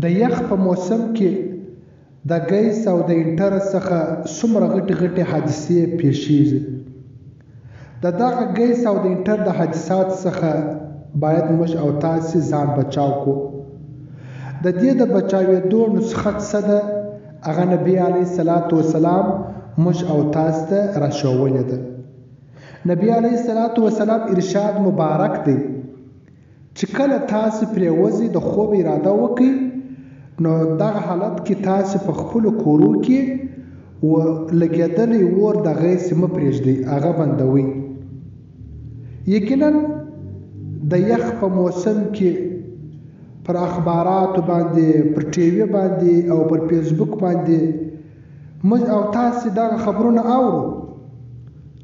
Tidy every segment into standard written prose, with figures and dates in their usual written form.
د یخ په موسم کې د ګیس او د انټر څخه څومره غټې غټې حادثې پیښیږي. د دغه ګیس او د انټر د حادثات څخه باید موږ او تاسې ځان بچاو کو. د دې د بچاوېدو نسخه څه ده؟ هغه نبي علیه الصلاة والسلام موږ او تاسو ته راښوولې ده. نبي علیه الصلاة والسلام ارشاد مبارک دی چې کله تاسې پرېوځئ د خوب اراده وکړئ، نو دغه حالت کې تاسې په خپلو کورو کې لګېدلی اور د غیسې مه پرېږدئ، هغه بندوئ. یقینا د یخ په موسم کې پر اخباراتو باندې، پر ټي وي باندې او پر فیسبوک باندې موږ او تاسې دغه خبرونه اورو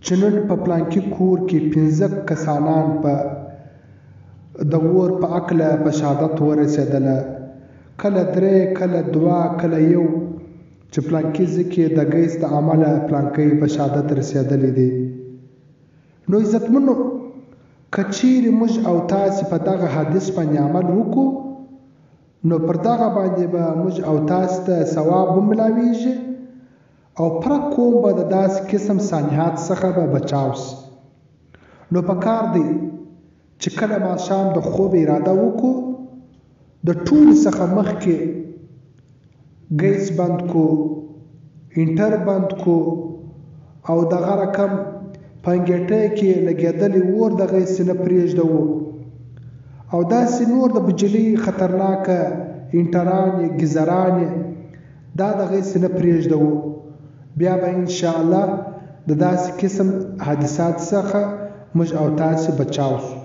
چې نن په پلانکي کور کې 15 کسانان په د اور په هکله په شهادت ورسېدله، کله 3 کله 2 کله 1 چې پلانکي ځای کې د ګیس د امله پلانکی په شهادت رسېدلی دی. نو عزتمنو، که چیرې موږ او تاسې په دغه حدیث باندې عمل وکړو، نو پر دغه باندې به موږ او تاسو ته ثواب وملاویږي او پرک کوم به د داسې قسم سانحات څخه به بچاو سي. نو پکار دی چې کله ماښام د خوب اراده وکړو، د ټولو څخه مخکې ګیس بند کو، انټر بند کو او دغه رقم په انګېټۍ کې لګېدلی اور د غیسې نه پرېږدو او داسې نور د بجلۍ خطرناکه انټرانې ګیزرانې دا د غیسې نه پرېږدو. بیا به انشاءالله د داسې قسم حادثات څخه موږ او تاسې بچاو سو.